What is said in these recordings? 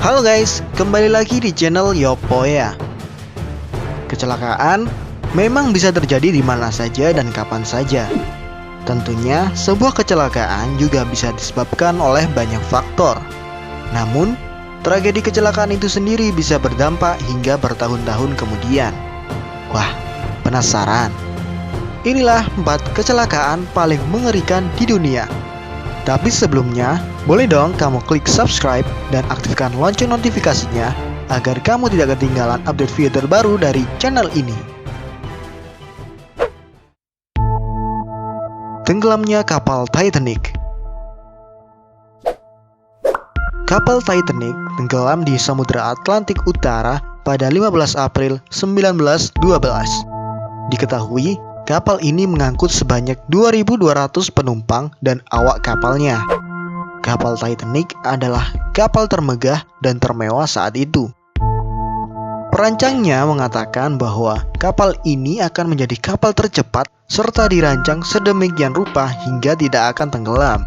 Halo guys, kembali lagi di channel Yopoya. Kecelakaan memang bisa terjadi di mana saja dan kapan saja. Tentunya sebuah kecelakaan juga bisa disebabkan oleh banyak faktor. Namun, tragedi kecelakaan itu sendiri bisa berdampak hingga bertahun-tahun kemudian. Wah, penasaran? Inilah 4 kecelakaan paling mengerikan di dunia. Tapi sebelumnya, boleh dong kamu klik subscribe dan aktifkan lonceng notifikasinya agar kamu tidak ketinggalan update video terbaru dari channel ini. Tenggelamnya kapal Titanic. Kapal Titanic tenggelam di Samudra Atlantik Utara pada 15 April 1912. Diketahui, kapal ini mengangkut sebanyak 2.200 penumpang dan awak kapalnya. Kapal Titanic adalah kapal termegah dan termewah saat itu. Perancangnya mengatakan bahwa kapal ini akan menjadi kapal tercepat serta dirancang sedemikian rupa hingga tidak akan tenggelam.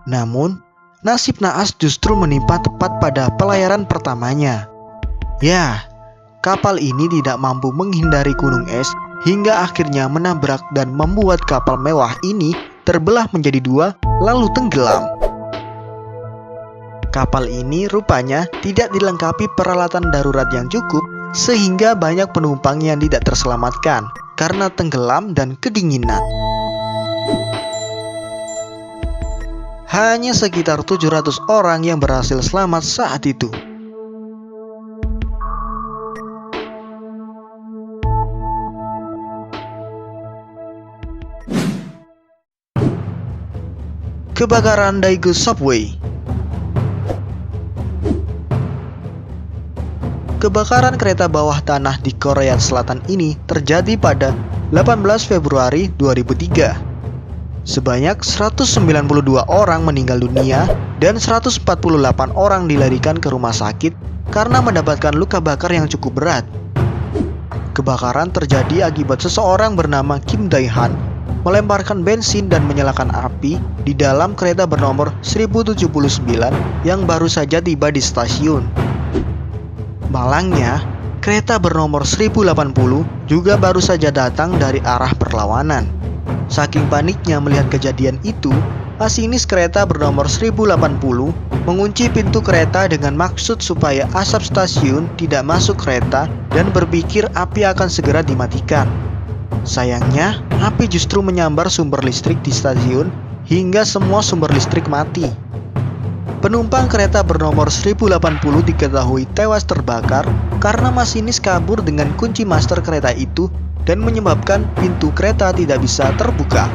Namun, nasib naas justru menimpa tepat pada pelayaran pertamanya. Ya, kapal ini tidak mampu menghindari gunung es hingga akhirnya menabrak dan membuat kapal mewah ini terbelah menjadi 2 lalu tenggelam. Kapal ini rupanya tidak dilengkapi peralatan darurat yang cukup sehingga banyak penumpang yang tidak terselamatkan karena tenggelam dan kedinginan. Hanya sekitar 700 orang yang berhasil selamat saat itu. Kebakaran Daegu Subway. Kebakaran kereta bawah tanah di Korea Selatan ini terjadi pada 18 Februari 2003. Sebanyak 192 orang meninggal dunia dan 148 orang dilarikan ke rumah sakit karena mendapatkan luka bakar yang cukup berat. Kebakaran terjadi akibat seseorang bernama Kim Dae-han melemparkan bensin dan menyalakan api di dalam kereta bernomor 1079 yang baru saja tiba di stasiun. Malangnya, kereta bernomor 1080 juga baru saja datang dari arah berlawanan. Saking paniknya melihat kejadian itu, masinis kereta bernomor 1080 mengunci pintu kereta dengan maksud supaya asap stasiun tidak masuk kereta dan berpikir api akan segera dimatikan. Sayangnya, api justru menyambar sumber listrik di stasiun hingga semua sumber listrik mati. Penumpang kereta bernomor 1080 diketahui tewas terbakar karena masinis kabur dengan kunci master kereta itu dan menyebabkan pintu kereta tidak bisa terbuka.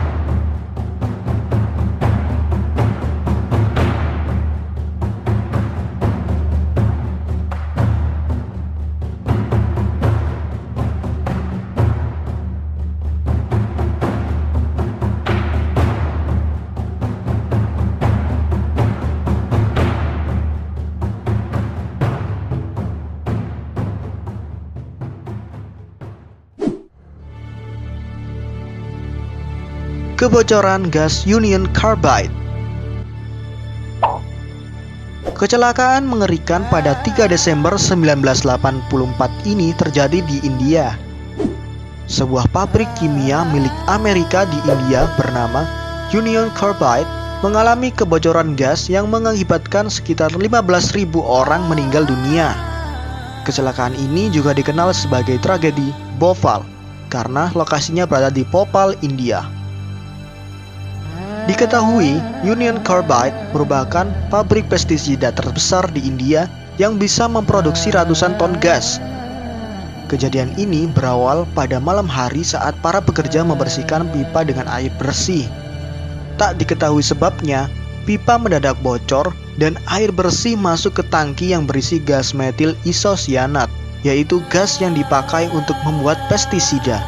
Kebocoran gas Union Carbide. Kecelakaan mengerikan pada 3 Desember 1984 ini terjadi di India. Sebuah pabrik kimia milik Amerika di India bernama Union Carbide mengalami kebocoran gas yang mengakibatkan sekitar 15.000 orang meninggal dunia. Kecelakaan ini juga dikenal sebagai tragedi Bhopal karena lokasinya berada di Bhopal, India. Diketahui, Union Carbide merupakan pabrik pestisida terbesar di India yang bisa memproduksi ratusan ton gas. Kejadian ini berawal pada malam hari saat para pekerja membersihkan pipa dengan air bersih. Tak diketahui sebabnya, pipa mendadak bocor dan air bersih masuk ke tangki yang berisi gas metil isosianat, yaitu gas yang dipakai untuk membuat pestisida.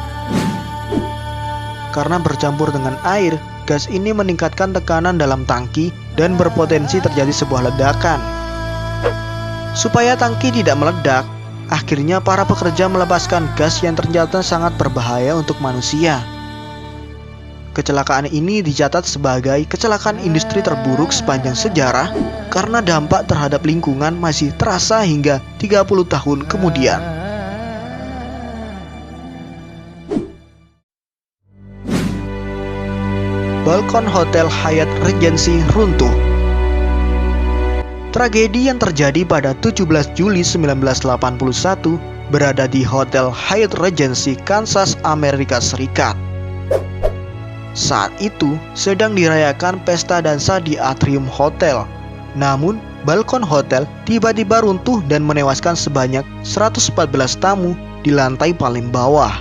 Karena bercampur dengan air, gas ini meningkatkan tekanan dalam tangki dan berpotensi terjadi sebuah ledakan. Supaya tangki tidak meledak, akhirnya para pekerja melepaskan gas yang ternyata sangat berbahaya untuk manusia. Kecelakaan ini dicatat sebagai kecelakaan industri terburuk sepanjang sejarah karena dampak terhadap lingkungan masih terasa hingga 30 tahun kemudian. Balkon Hotel Hyatt Regency runtuh. Tragedi yang terjadi pada 17 Juli 1981 berada di Hotel Hyatt Regency, Kansas, Amerika Serikat. Saat itu sedang dirayakan pesta dansa di atrium hotel. Namun, balkon hotel tiba-tiba runtuh dan menewaskan sebanyak 114 tamu di lantai paling bawah.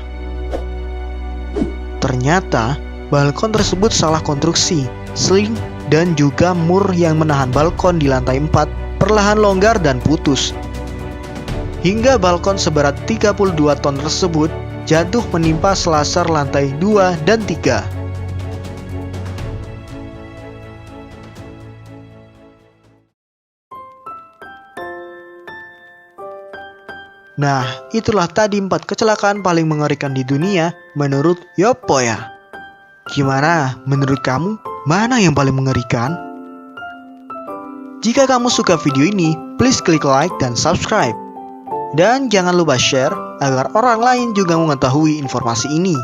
Ternyata, balkon tersebut salah konstruksi, sling, dan juga mur yang menahan balkon di lantai 4 perlahan longgar dan putus. Hingga balkon seberat 32 ton tersebut jatuh menimpa selasar lantai 2 dan 3. Nah, itulah tadi 4 kecelakaan paling mengerikan di dunia menurut Yopoya. Gimana menurut kamu? Mana yang paling mengerikan? Jika kamu suka video ini, please klik like dan subscribe. Dan jangan lupa share agar orang lain juga mengetahui informasi ini.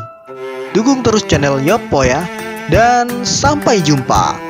Dukung terus channel Yopoya dan sampai jumpa.